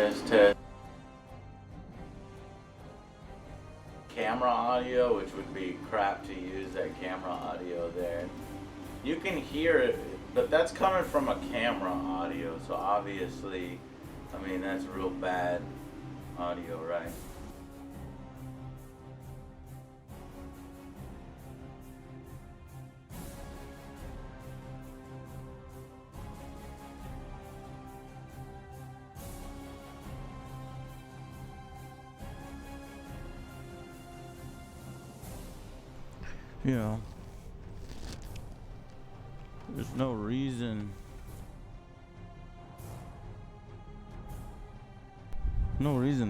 Test, test. Camera audio, which would be crap to use that camera audio there. You can hear it, but that's coming from a camera audio, so obviously, I mean, that's real bad audio, right? You know, there's no reason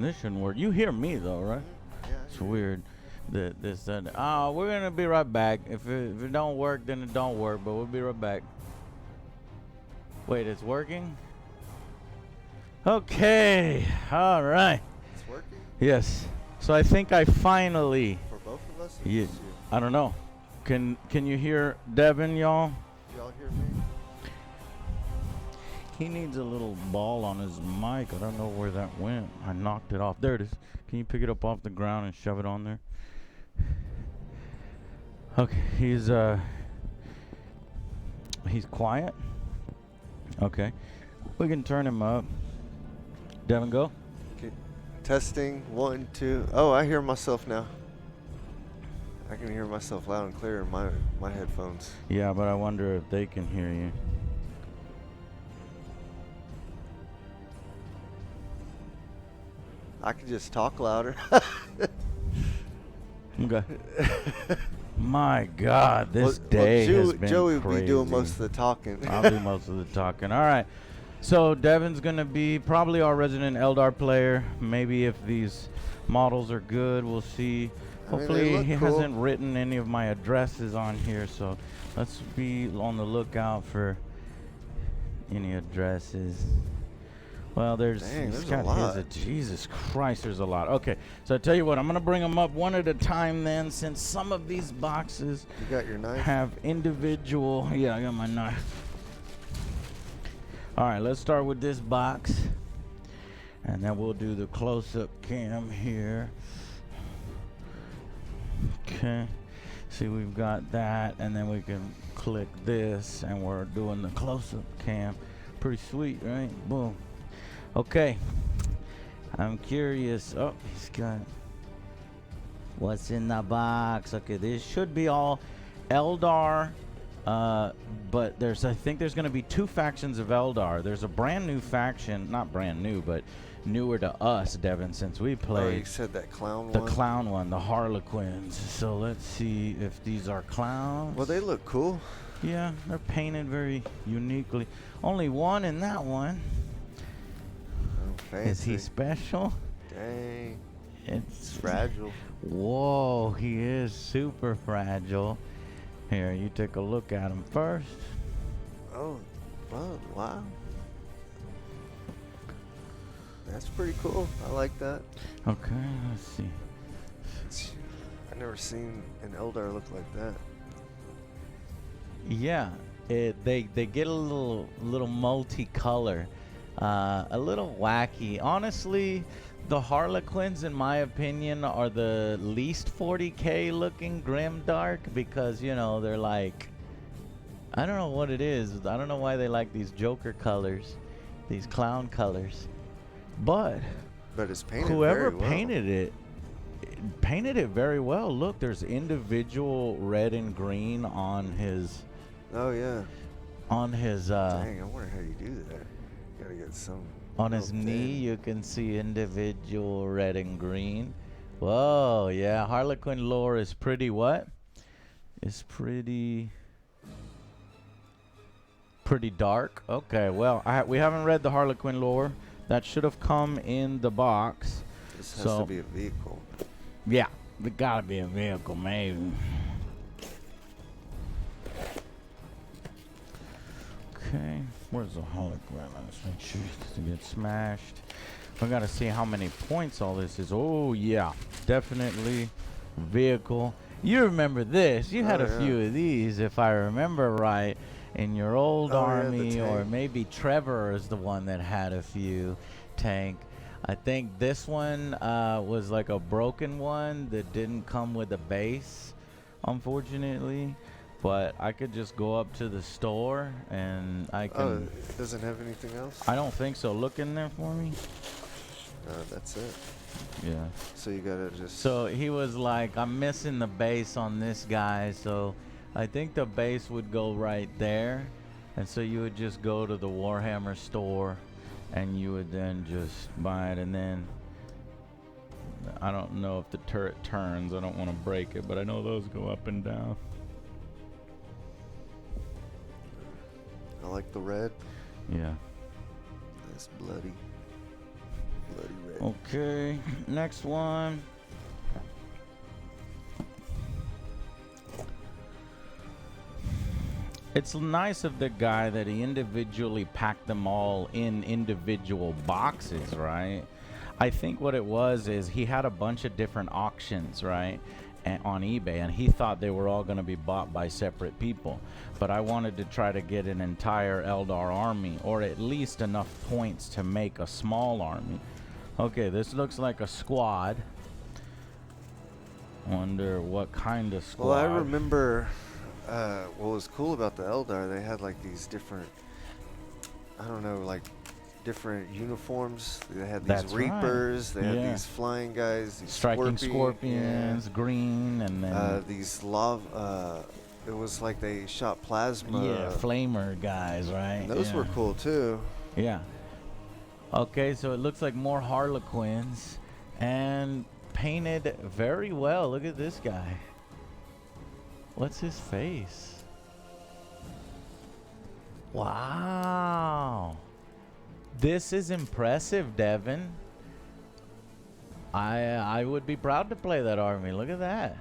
this shouldn't work. You hear me though, right? Yeah. It's weird that this we're gonna be right back. If it don't work, then it don't work, but we'll be right back. Wait, it's working? Okay, all right. It's working? Yes. So I think I finally, For both of us? Or yeah, just you? I don't know. Can you hear Devin, y'all? Y'all hear me? He needs a little ball on his mic. I don't know where that went. I knocked it off. There it is. Can you pick it up off the ground and shove it on there? Okay, he's quiet. Okay. We can turn him up. Devin, go. Okay. Testing, 1, 2. Oh, I hear myself now. I can hear myself loud and clear in my headphones. Yeah, but I wonder if they can hear you. I can just talk louder. Okay. My God, this day has been Joey crazy. will be doing most of the talking. I'll do most of the talking. All right. So Devin's going to be probably our resident Eldar player. Maybe if these models are good, we'll see. Hopefully he cool. hasn't written any of my addresses on here, so let's be on the lookout for any addresses. Well, he's got a lot. Jesus Christ, there's a lot. Okay, so I tell you what, I'm gonna bring them up one at a time then, since some of these boxes You got your knife? have individual. Yeah, I got my knife. All right, let's start with this box, and then we'll do the close-up cam here. Okay, see, we've got that, and then we can click this, and we're doing the close-up cam. Pretty sweet, right? Boom. Okay, I'm curious. Oh, he's got what's in the box. Okay, this should be all Eldar, but I think there's going to be 2 factions of Eldar. There's a brand new faction, not brand new, but newer to us, Devin, since we played. Oh, you said that clown the one? The clown one, the Harlequins. So let's see if these are clowns. Well, they look cool. Yeah, they're painted very uniquely. Only one in that one. Oh, fancy. Is he special? Dang. It's fragile. Whoa, he is super fragile. Here, you take a look at him first. Oh, well, wow. That's pretty cool. I like that. Okay, let's see. I've never seen an Eldar look like that. Yeah, they get a little multicolor, a little wacky. Honestly, the Harlequins, in my opinion, are the least 40K looking grimdark because, you know, they're like, I don't know what it is. I don't know why they like these Joker colors, these clown colors. But it's painted whoever very well. painted it very well. Look, there's individual red and green on his. Oh yeah. On his. Dang, I wonder how you do that. You gotta get some. On his knee, you can see individual red and green. Whoa, yeah. Harlequin lore is pretty what? It's pretty dark. Okay, well, we haven't read the Harlequin lore. That should have come in the box. This has to be a vehicle. Yeah, it gotta be a vehicle, maybe. Okay, where's the hologram? Let's make sure it doesn't get smashed. I gotta see how many points all this is. Oh yeah, definitely vehicle. You remember this? You had a few of these, if I remember right, in your old army, or maybe Trevor is the one that had a few. Tank. I think this one was like a broken one that didn't come with a base, unfortunately. But I could just go up to the store and I can. Oh, it doesn't have anything else? I don't think so. Look in there for me. That's it. Yeah. So you gotta just. So he was like, I'm missing the base on this guy, so I think the base would go right there. And so you would just go to the Warhammer store and you would then just buy it. And then I don't know if the turret turns. I don't want to break it, but I know those go up and down. I like the red. Yeah. That's bloody red. Okay, next one. It's nice of the guy that he individually packed them all in individual boxes, right? I think what it was is he had a bunch of different auctions, right, on eBay, and he thought they were all going to be bought by separate people. But I wanted to try to get an entire Eldar army, or at least enough points to make a small army. Okay, this looks like a squad. Wonder what kind of squad. Well, I remember what was cool about the Eldar, they had like these different, I don't know, like different uniforms. They had these That's Reapers, right. they had Yeah. these flying guys, these striking scorpions, yeah. green, and then these lava, it was like they shot plasma. yeah, flamer guys, right? And those yeah. were cool too. Yeah. Okay, so it looks like more Harlequins and painted very well. Look at this guy. What's his face? Wow. This is impressive, Devin. I would be proud to play that army. Look at that.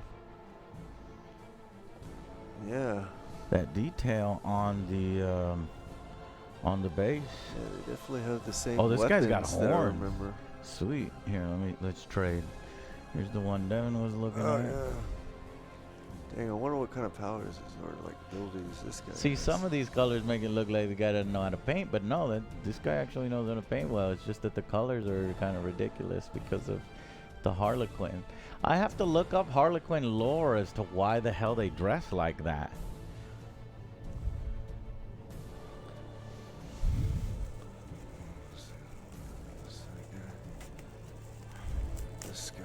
Yeah. That detail on the base. Yeah, they definitely have the same. Oh, this guy's got weapons that I horns. remember. Sweet. Here, let's trade. Here's the one Devin was looking Oh at. yeah. Dang, I wonder what kind of powers is in order to like build this guy. See, has. some of these colors make it look like the guy doesn't know how to paint, but no, this guy actually knows how to paint well. It's just that the colors are kind of ridiculous because of the Harlequin. I have to look up Harlequin lore as to why the hell they dress like that. This guy.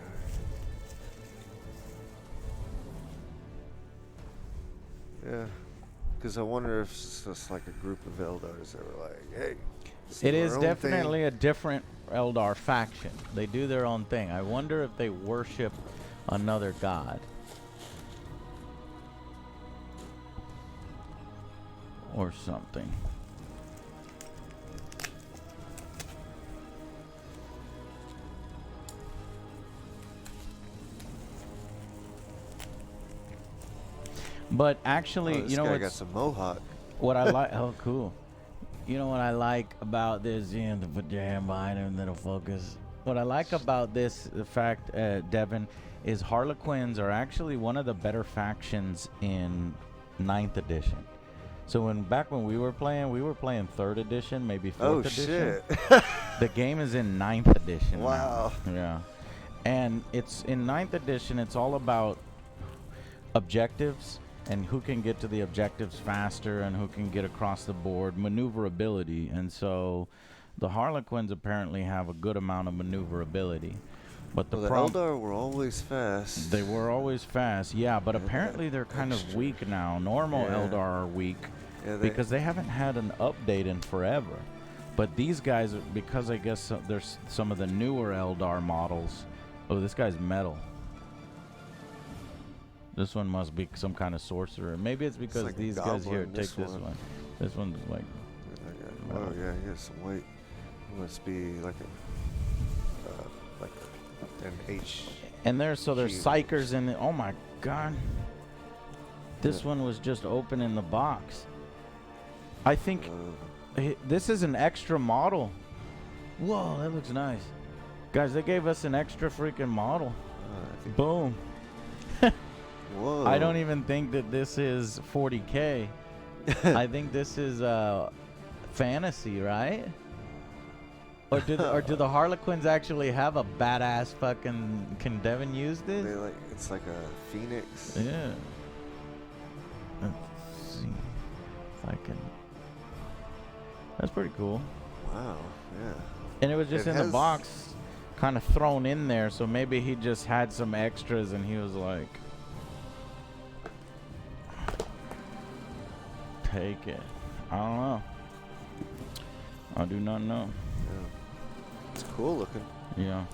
Yeah, because I wonder if it's just like a group of Eldars that were like, hey. It is definitely a different Eldar faction. They do their own thing. I wonder if they worship another god. Or something. But actually, this you know guy what's got some mohawk. what I like? Oh, cool. You know what I like about this? You know, to put your hand behind him, that'll focus. What I like about this, the fact, Devin, is Harlequins are actually one of the better factions in 9th edition. So back when we were playing 3rd edition, maybe 4th edition. Shit. The game is in 9th edition. Wow. Now. Yeah. And it's in 9th edition, it's all about objectives and who can get to the objectives faster and who can get across the board, maneuverability. And so the Harlequins apparently have a good amount of maneuverability. But the Eldar were always fast. They were always fast, yeah, but apparently they're kind of weak now. Normal Eldar are weak because they haven't had an update in forever. But these guys, because I guess there's some of the newer Eldar models. Oh, this guy's metal. This one must be some kind of sorcerer. Maybe it's because like these guys here take this one. This one's like. Oh yeah, he has some weight. He must be like an H. And there's psychers in it. Oh my god. This one was just open in the box. I think this is an extra model. Whoa, that looks nice. Guys, they gave us an extra freaking model. Boom. Whoa. I don't even think that this is 40K. I think this is fantasy, right? or do the Harlequins actually have a badass fucking? Can Devin use this? They like it's like a phoenix. Yeah. Let's see if I can. That's pretty cool. Wow. Yeah. And it was just It in the has- box, kind of thrown in there. So maybe he just had some extras, and he was like, "Take it." I don't know. I do not know. Yeah. It's cool looking. Yeah.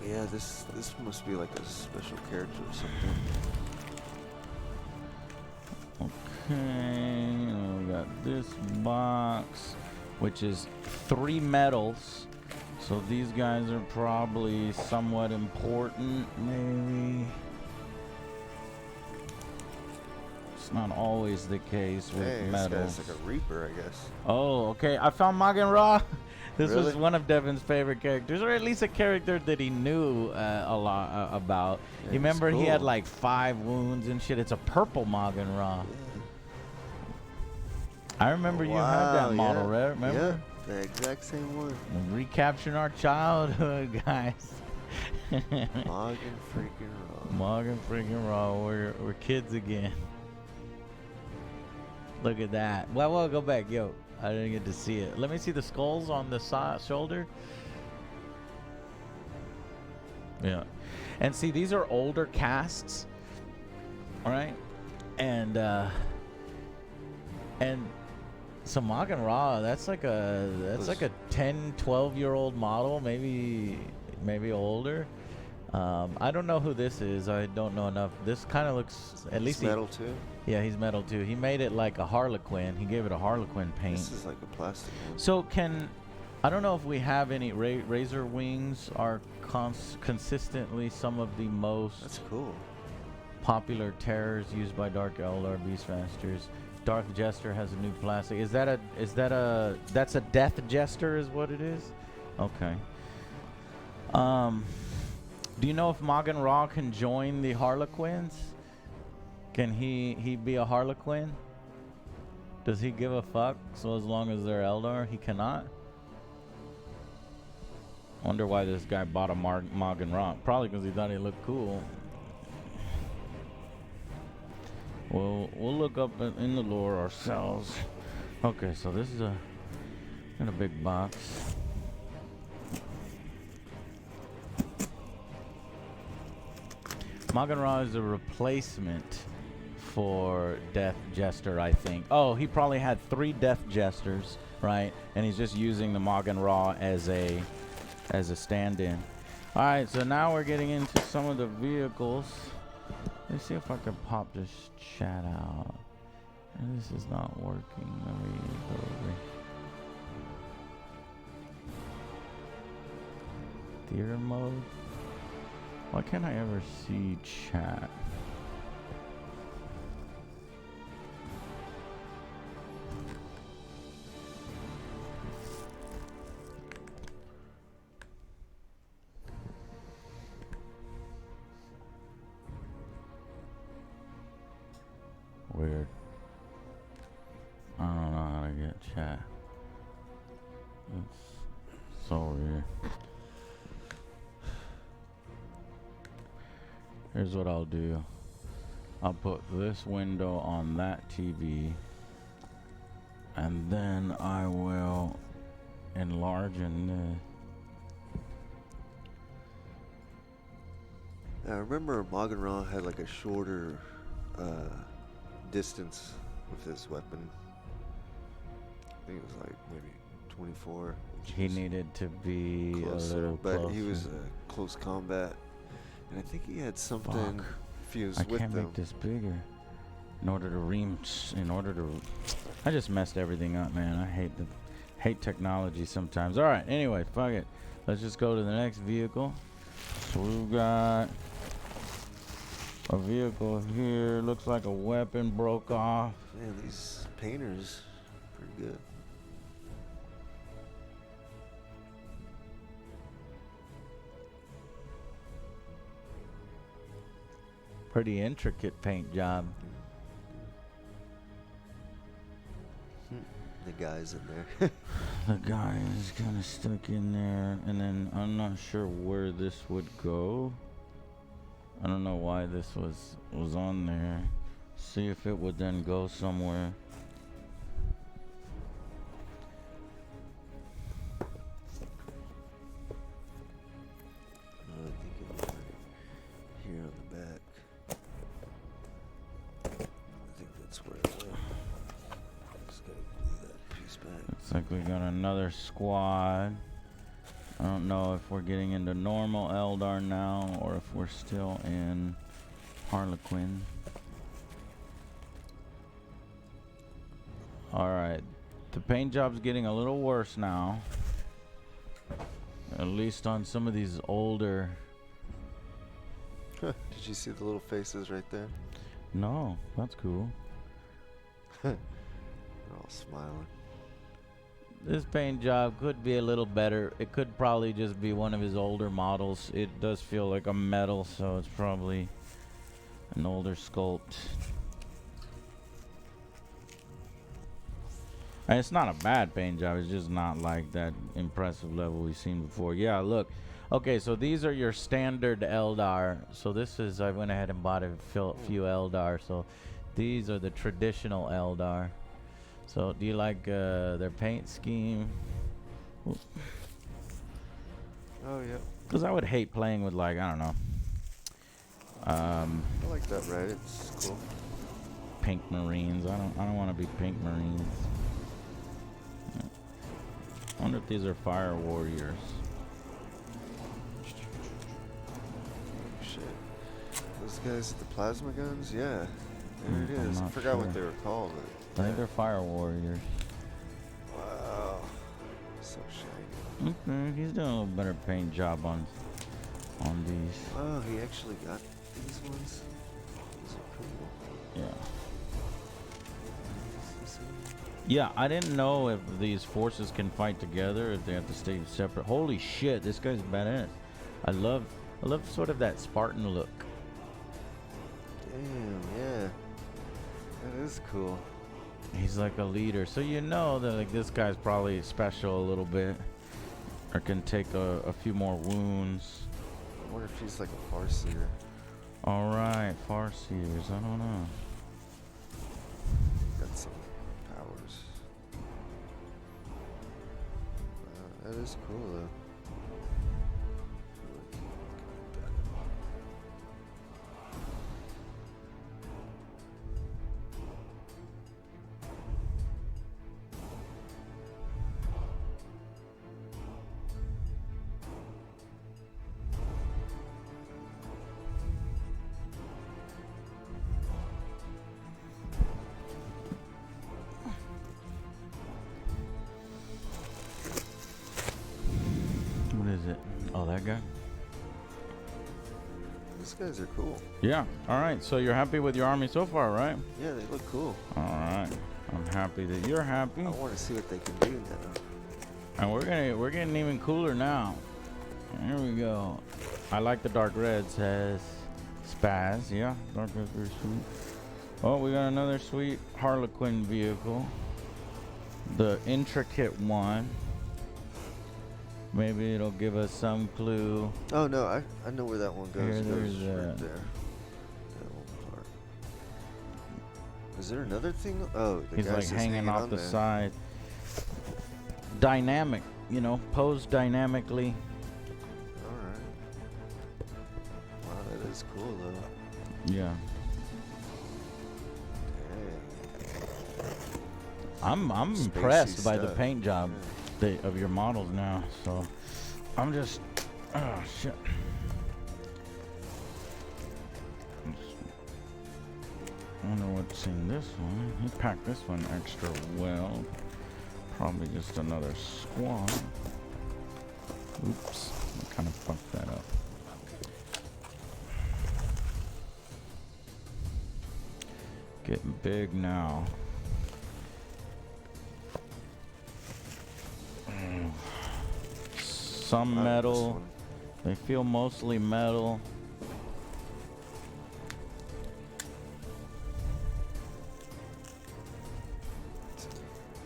Yeah. This must be like a special character or something. Okay, we got this box, which is 3 medals. So these guys are probably somewhat important, maybe. It's not always the case with Hey, this medals. guy's like a reaper, I guess. Oh, okay. I found Magen Ra. This was Really? one of Devin's favorite characters, or at least a character that he knew a lot about. Yeah, You remember he's he had cool. like 5 wounds and shit. It's a purple Magen Ra. I remember you had that model, right? Remember? Yeah, the exact same one. Recapturing our childhood, guys. Morgan freaking Raw. Morgan freaking Raw. We're kids again. Look at that. Well, go back. Yo, I didn't get to see it. Let me see the skulls on the shoulder. Yeah. And see, these are older casts. All right? And so Magen Ra, that's like a 10, 12-year-old model, maybe older. I don't know who this is. I don't know enough. This kind of looks, at least metal too. Yeah, he's metal too. He made it like a Harlequin. He gave it a Harlequin paint. This is like a plastic one. So I don't know if we have any razor wings are consistently some of the most That's cool. popular terrors used by Dark Eldar Beastmasters. Dark Jester has a new plastic. That's a Death Jester is what it is? Okay. Do you know if Magen Ra can join the Harlequins? Can he be a Harlequin? Does he give a fuck? So as long as they're Eldar, he cannot? Wonder why this guy bought a Magen Ra. Probably because he thought he looked cool. We'll look up in the lore ourselves. Okay, so this is in a big box. Magen Ra is a replacement for Death Jester, I think. Oh, he probably had 3 Death Jesters, right? And he's just using the Magen Ra as a stand-in. All right, so now we're getting into some of the vehicles. Let's see if I can pop this chat out. And this is not working. Let me go over. Theater mode. Why can't I ever see chat? Weird. I don't know how to get chat. It's so weird. Here's what I'll do. I'll put this window on that TV, and then I will enlarge in this. I remember Magen Ra had like a shorter distance with this weapon. I think it was like maybe 24 inches. He needed to be closer, a little but closer. he was close combat, and I think he had something Fuck. fused I with can't them. make this bigger. I just messed everything up, man. I hate technology sometimes. All right, anyway, fuck it. Let's just go to the next vehicle. So we've got a vehicle here. Looks like a weapon broke off. Man, these painters, pretty good. Pretty intricate paint job. The guy's in there. The guy is kind of stuck in there, and then I'm not sure where this would go. I don't know why this was on there. See if it would then go somewhere. I think it was right here on the back. I think that's where it went. Just gotta glue that piece back. Looks like we got another squad. I don't know if we're getting into normal Eldar now or if we're still in Harlequin. Alright, the paint job's getting a little worse now. At least on some of these older. Did you see the little faces right there? No, that's cool. They're all smiling. This paint job could be a little better. It could probably just be one of his older models. It does feel like a metal, so it's probably an older sculpt. And it's not a bad paint job. It's just not like that impressive level we've seen before. Yeah, look. Okay, so these are your standard Eldar. So this is, I went ahead and bought a few Eldar. So these are the traditional Eldar. So do you like their paint scheme? Oh, yeah. Because I would hate playing with, like, I don't know. I like that red. It's cool. Pink Marines. I don't want to be Pink Marines. I wonder if these are Fire Warriors. Shit. Those guys with the plasma guns? Yeah. There it I'm is. I not forgot sure. what they were called. I think they're Fire Warriors. Wow. So shiny. Okay, he's doing a little better paint job on these. Oh, he actually got these ones? These are cool. Yeah. Yeah, I didn't know if these forces can fight together, if they have to stay separate. Holy shit, this guy's badass. I love sort of that Spartan look. Damn, yeah. That is cool. He's like a leader, so you know that like this guy's probably special a little bit, or can take a few more wounds. I wonder if he's like a Farseer. All right, Farseers. I don't know. Got some powers. That is cool though. What is it? Oh, that guy? These guys are cool. Yeah. All right. So you're happy with your army so far, right? Yeah, they look cool. All right. I'm happy that you're happy. I want to see what they can do now. And we're getting even cooler now. Here we go. I like the dark red, says Spaz. Yeah, dark red's very sweet. Oh, we got another sweet Harlequin vehicle. The intricate one. Maybe it'll give us some clue. Oh no, I know where that one goes. Here, It goes there's right there. That one part. Is there another thing? Oh, the He's guy's like just hanging off on the there. side. Dynamic, you know, posed dynamically. Alright. Wow, that is cool though. Yeah. Dang. I'm Spacey impressed by the stuff. paint job of your models now. So I'm just, oh shit. I wonder what's in this one. He packed this one extra well. Probably just another squad. Oops, I kind of fucked that up. Getting big now. Some metal. They feel mostly metal.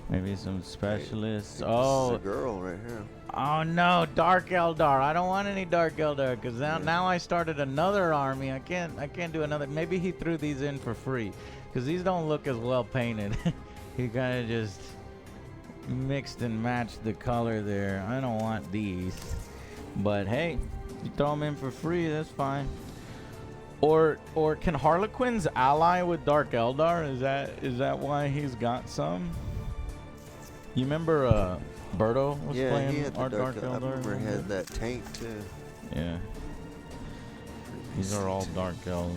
Maybe some specialists. This is Oh, a girl right here. oh no, Dark Eldar. I don't want any Dark Eldar because now I started another army. I can't do another. Maybe he threw these in for free because these don't look as well painted. He kind of just mixed and matched the color there. I don't want these, but hey, you throw them in for free, that's fine. Or can Harlequins ally with Dark Eldar? Is that why he's got some? You remember Berto was playing he had the our Dark Eldar? I remember he had that tank too. Yeah. These are all Dark Eldar.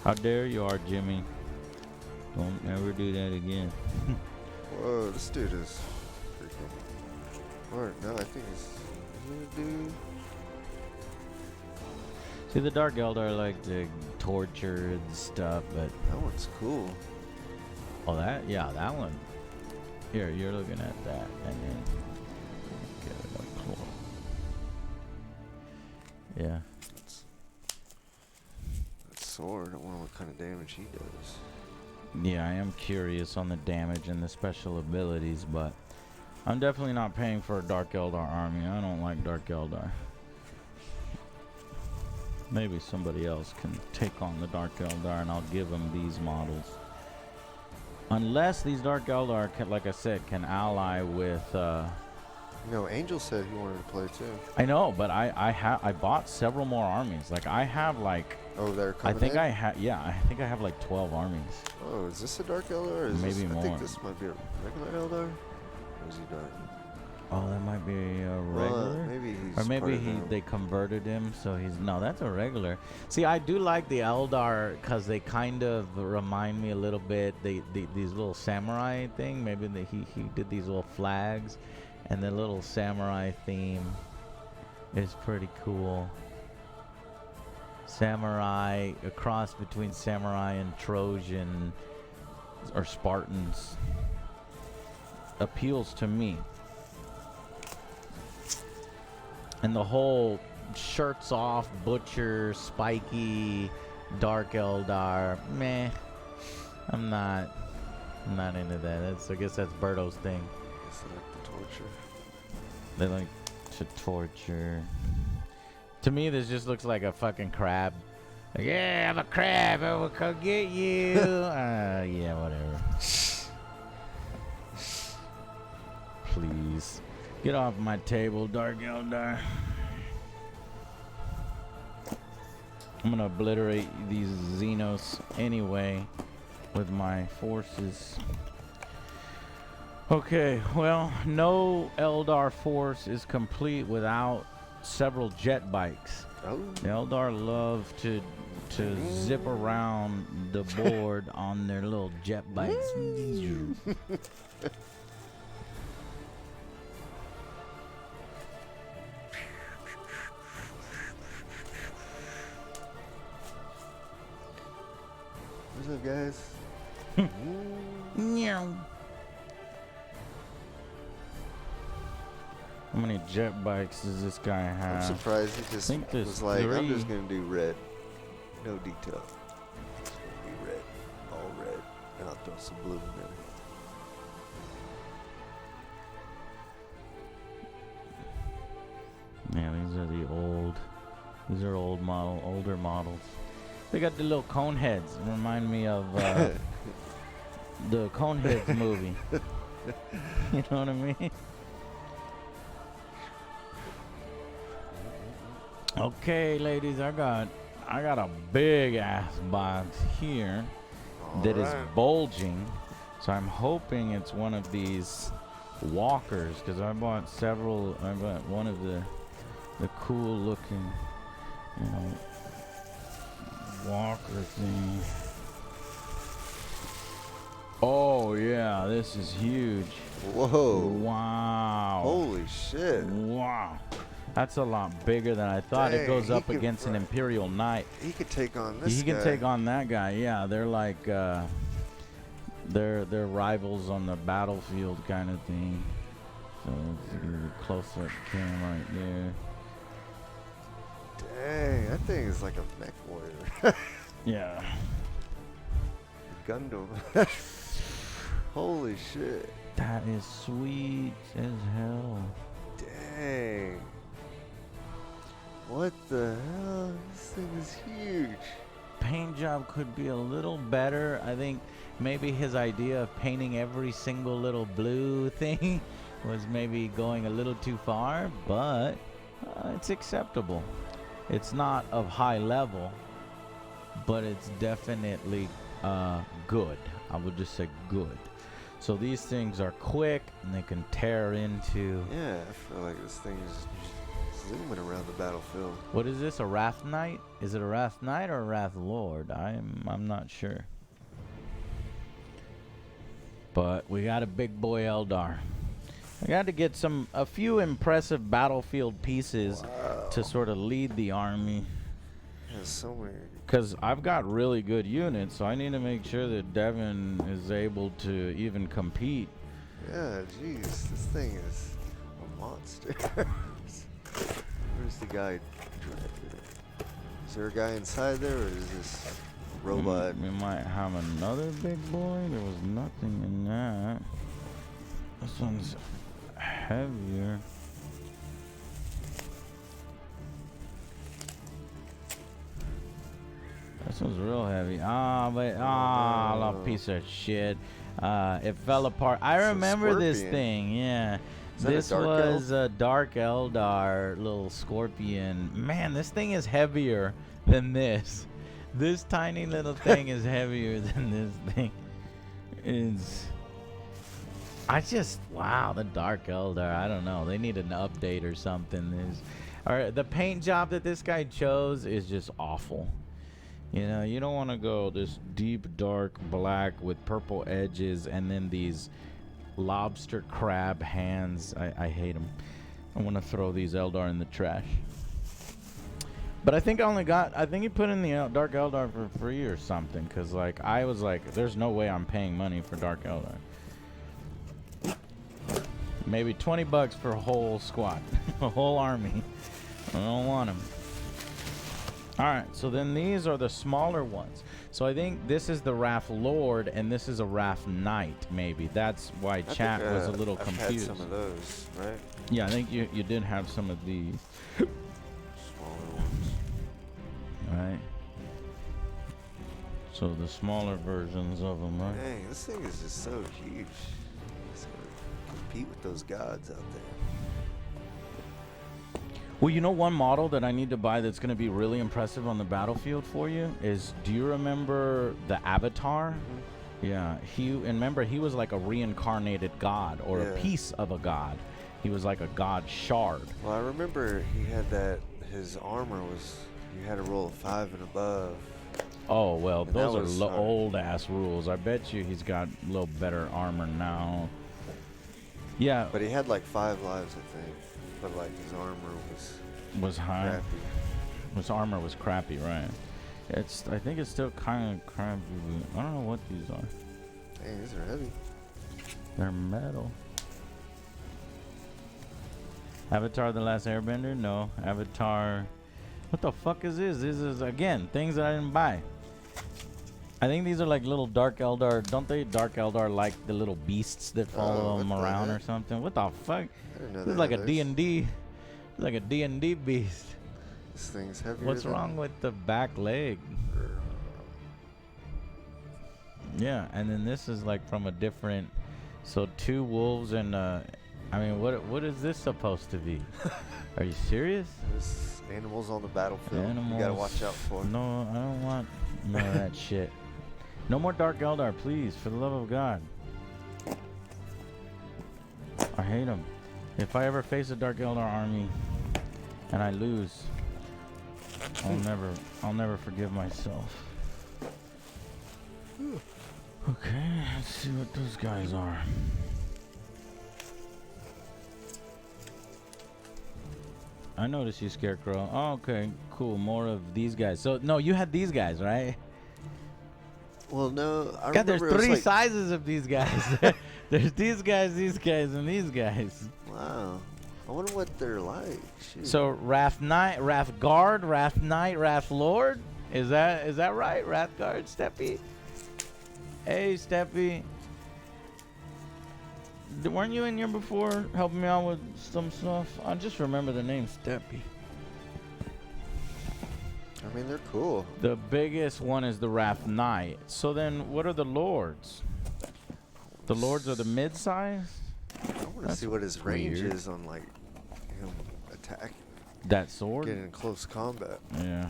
How dare you are, Jimmy. Don't ever do that again. Whoa, this dude is freaking... Or, no, I think it's... Is it a dude? See, the Dark Eldar like to torture and stuff, but... That one's cool. Oh, that? Yeah, that one. Here, you're looking at that, and then... Get it up close. Yeah. That sword, I wonder what kind of damage he does. Yeah, I am curious on the damage and the special abilities, but... I'm definitely not paying for a Dark Eldar army. I don't like Dark Eldar. Maybe somebody else can take on the Dark Eldar and I'll give them these models. Unless these Dark Eldar, can, like I said, can ally with... No, Angel said he wanted to play too. I know, but I bought several more armies. Like I have like... Oh, they're coming I think in? I think I have like 12 armies. Oh, is this a Dark Eldar? Or is Maybe this, more. I think this might be a regular Eldar. Or is he dark? Oh, that might be a regular? Maybe he's Or maybe part of them. they converted him, so he's... No, that's a regular. See, I do like the Eldar because they kind of remind me a little bit. These little samurai thing. Maybe he did these little flags. And the little samurai theme is pretty cool. Samurai, a cross between samurai and Trojan or Spartans. Appeals to me. And the whole shirts off, butcher, spiky, Dark Eldar, meh. I'm not into that. I guess that's Berto's thing. They like the torture. They like to torture. To me, this just looks like a fucking crab. Like, yeah, I'm a crab. I will come get you. Yeah, whatever. Please. Get off my table, Dark Eldar. I'm gonna obliterate these Xenos anyway with my forces. Okay, well, no Eldar force is complete without several jet bikes. Oh. The Eldar love to zip around the board on their little jet bikes. What's up, guys? Meow. How many jet bikes does this guy have? I'm surprised he just think there's was like, I'm 3. just gonna do red. No detail. It's gonna be red. All red. And I'll throw some blue in there. Yeah, these are older models. They got the little cone heads. Remind me of the Coneheads movie. You know what I mean? Okay, ladies, I got a big ass box here that is bulging. So I'm hoping it's one of these walkers because I bought several. I bought one of the cool looking, you know, walker thing. Oh yeah, this is huge. Whoa. Wow. Holy shit. Wow. That's a lot bigger than I thought. Dang, it goes he up could against an Imperial Knight. He could take on this He guy. can take on that guy. Yeah, they're like they're rivals on the battlefield kind of thing. So let's get a close-up cam right there. Dang, that thing is like a mech warrior. Yeah. Gundam. Holy shit. That is sweet as hell. Dang. What the hell? This thing is huge. Paint job could be a little better. I think maybe his idea of painting every single little blue thing was maybe going a little too far, but it's acceptable. It's not of high level, but it's definitely good. I would just say good. So these things are quick and they can tear into. Yeah, I feel like this thing is zooming around the battlefield. What is this? A Wrath Knight? Is it a Wrath Knight or a Wrath Lord? I'm not sure. But we got a big boy Eldar. I got to get a few impressive battlefield pieces to sort of lead the army. There's so many. Because I've got really good units, so I need to make sure that Devin is able to even compete. Yeah, jeez, this thing is a monster. Where's the guy? Is there a guy inside there, or is this robot? We might have another big boy. There was nothing in that. This one's heavier. This one's real heavy. Little piece of shit. It fell apart. I remember this thing. Yeah. This was a Dark Eldar little scorpion. Man, this thing is heavier than this. This tiny little thing is heavier than this thing. Wow, the Dark Eldar. I don't know. They need an update or something. The paint job that this guy chose is just awful. You know, you don't want to go this deep dark black with purple edges and then these lobster crab hands. I hate them. I want to throw these Eldar in the trash. But I think he put in the Dark Eldar for free or something, because like I was like, there's no way I'm paying money for Dark Eldar. Maybe $20 for a whole squad, a whole army. I don't want them. Alright, so then these are the smaller ones. So I think this is the Wrath Lord and this is a Wrath Knight, maybe. That's why chat was a little confused. I've had some of those, right? Yeah, I think you did have some of these. Smaller ones. Right. So the smaller versions of them, right? Dang, this thing is just so huge. It's gonna compete with those gods out there. Well, you know one model that I need to buy that's going to be really impressive on the battlefield for you is, do you remember the Avatar? Mm-hmm. Yeah, remember he was like a reincarnated god or a piece of a god. He was like a god shard. Well, I remember he had his armor was, you had to roll a 5 and above. Oh, well, and those are old ass rules. I bet you he's got a little better armor now. Yeah. But he had like 5 lives, I think. But like his armor was high. Crappy. His armor was crappy, right? I think it's still kind of crappy. I don't know what these are. Dang, these are heavy. They're metal. Avatar: The Last Airbender? No. Avatar. What the fuck is this? This is again things that I didn't buy. I think these are like little Dark Eldar. Don't they Dark Eldar like the little beasts that follow them around or something? What the fuck? This is like a D&D. Like a D&D beast. This thing's heavy. What's wrong with the back leg? Yeah, and then this is like from a different. So 2 wolves and I mean, what is this supposed to be? Are you serious? There's animals on the battlefield. Animals. You gotta watch out for. No, I don't want none of that shit. No more Dark Eldar, please, for the love of God. I hate them. If I ever face a Dark Eldar army and I lose, I'll never forgive myself. Okay, let's see what those guys are. I noticed you, Scarecrow. Oh, okay, cool. More of these guys. So, no, you had these guys, right? Well, no. God, there's 3 sizes of these guys. There's these guys, and these guys. Wow. I wonder what they're like. Shoot. So, Wrath Knight, Wrath Guard, Wrath Knight, Wrath Lord? Is that right, Wrathguard, Steppy? Hey, Steppy. Weren't you in here before helping me out with some stuff? I just remember the name Steppy. I mean, they're cool. The biggest one is the Wrath Knight. So then, what are the lords? The lords are the mid-size? I want to see what his range is on, like, him attacking. That sword? Getting in close combat. Yeah.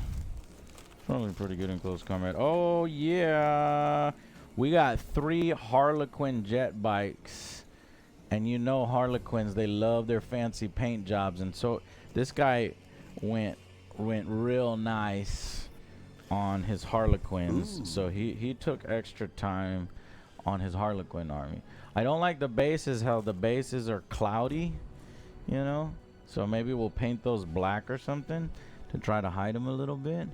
Probably pretty good in close combat. Oh, yeah. We got 3 Harlequin jet bikes. And you know Harlequins, they love their fancy paint jobs. And so this guy went real nice on his Harlequins. Ooh. So he took extra time on his Harlequin army. I don't like the bases, how the bases are cloudy, you know? So maybe we'll paint those black or something to try to hide them a little bit.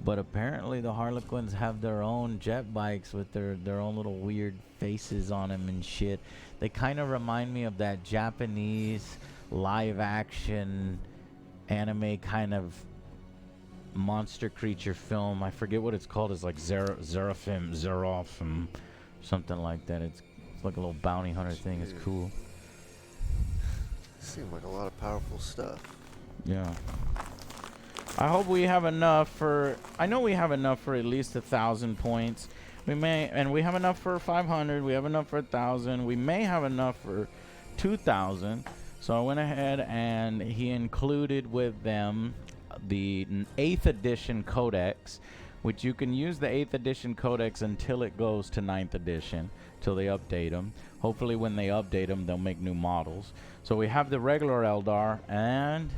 But apparently the Harlequins have their own jet bikes with their own little weird faces on them and shit. They kind of remind me of that Japanese live action anime kind of monster creature film. I forget what it's called. It's like Zeraphim, something like that. It's like a little bounty hunter thing. It's cool. Seems like a lot of powerful stuff. Yeah. I hope we have enough for... I know we have enough for at least 1,000 points. We may... And we have enough for 500. We have enough for 1,000. We may have enough for 2,000. So I went ahead and he included with them the 8th edition codex, which you can use the 8th edition codex until it goes to 9th edition, till they update them. Hopefully when they update them, they'll make new models. So we have the regular Eldar and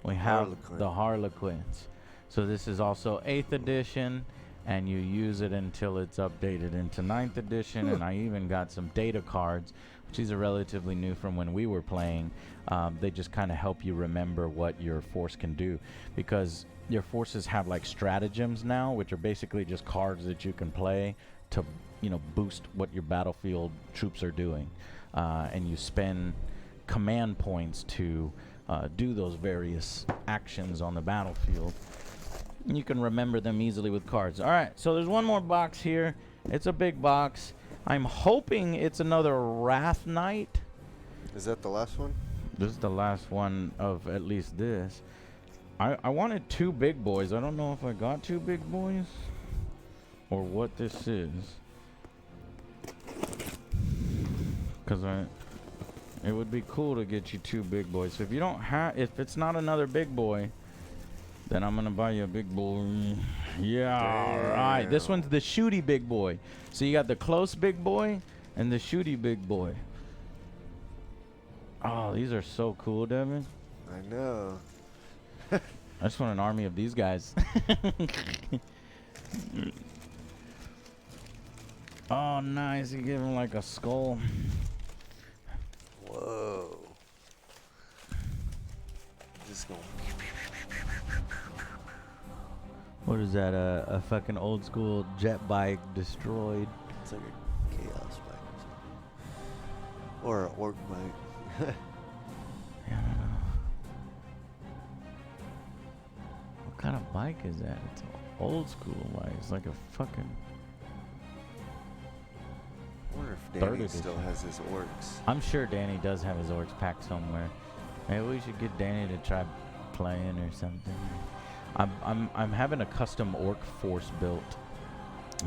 we have the Harlequins. So this is also 8th edition, and you use it until it's updated into 9th edition. And I even got some data cards, which these are relatively new from when we were playing. They just kind of help you remember what your force can do, because your forces have like stratagems now, which are basically just cards that you can play to, you know, boost what your battlefield troops are doing. And you spend command points to do those various actions on the battlefield. You can remember them easily with cards. All right, so there's one more box here. It's a big box. I'm hoping it's another Wrath Knight. Is that the last one? This is the last one of at least this. I wanted 2 big boys. I don't know if I got 2 big boys or what this is. Because it would be cool to get you 2 big boys. So if you don't have, if it's not another big boy, then I'm gonna buy you a big boy. Yeah, all right. This one's the shooty big boy. So you got the close big boy and the shooty big boy. Oh, these are so cool, Devin. I know. I just want an army of these guys. Oh, nice. You give him like a skull. Whoa. Just going. What is that? A fucking old school jet bike destroyed. It's like a chaos bike or something. Or an orc bike. Yeah, I don't know. What kind of bike is that? It's an old school bike. It's like a fucking... I wonder if Danny still has his orcs. I'm sure Danny does have his orcs packed somewhere. Maybe we should get Danny to try playing or something. I'm having a custom orc force built,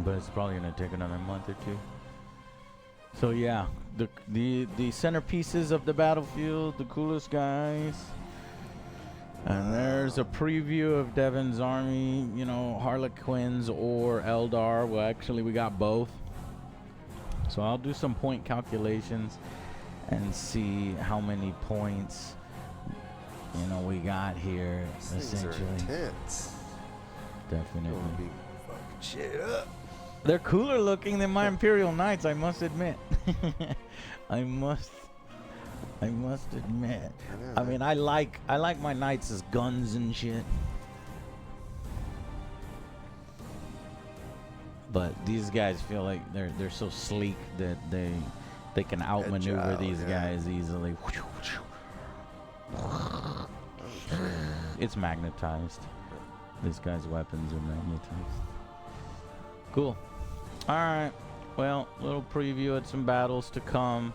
but it's probably gonna take another month or 2. So yeah, the centerpieces of the battlefield, the coolest guys. And there's a preview of Devin's army, you know, Harlequins or Eldar. Well, actually we got both. So I'll do some point calculations and see how many points, you know, we got here. These things are intense. Definitely. Don't be fucking shit up. They're cooler looking than my Imperial Knights, I must admit. I must admit. I mean, I like my Knights as guns and shit. But these guys feel like they're so sleek that they can outmaneuver these guys easily. It's magnetized. This guy's weapons are magnetized. Cool. Alright. Well, little preview at some battles to come.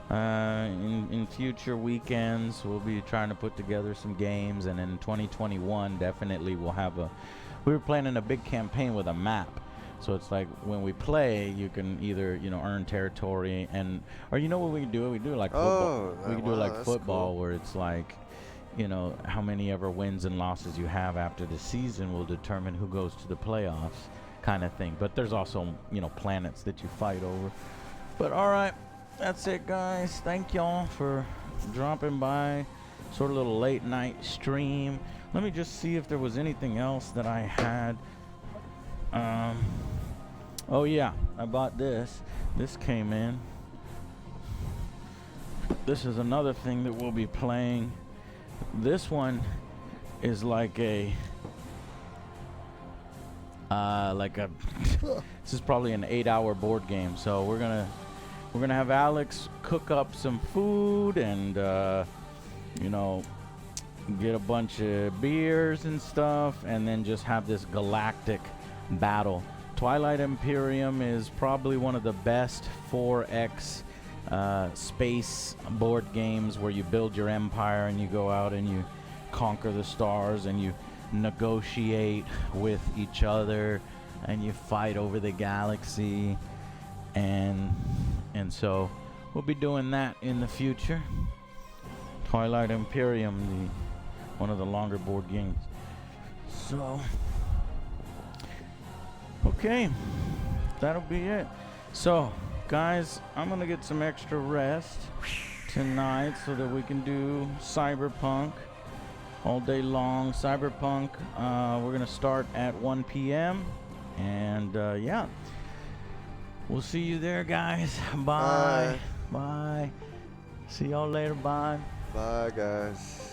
In future weekends, we'll be trying to put together some games, and in 2021, definitely we'll have we were planning a big campaign with a map. So it's like when we play, you can either, earn territory or you know what we can do? We do like football. We can do like football, cool. where it's like, how many ever wins and losses you have after the season will determine who goes to the playoffs, kind of thing. But there's also, planets that you fight over. But all right, that's it, guys. Thank y'all for dropping by. Sort of a little late night stream. Let me just see if there was anything else that I had. Oh yeah, I bought this. This came in. This is another thing that we'll be playing. This one is like a this is probably an 8-hour board game. So we're gonna have Alex cook up some food and get a bunch of beers and stuff, and then just have this galactic battle. Twilight Imperium is probably one of the best 4X space board games where you build your empire and you go out and you conquer the stars and you negotiate with each other and you fight over the galaxy, and so we'll be doing that in the future. Twilight Imperium, one of the longer board games. So okay, that'll be it. So guys, I'm gonna get some extra rest tonight so that we can do Cyberpunk all day long. Cyberpunk, we're gonna start at 1 p.m. and yeah, we'll see you there, guys. Bye. Bye. See y'all later. Bye. Bye, guys.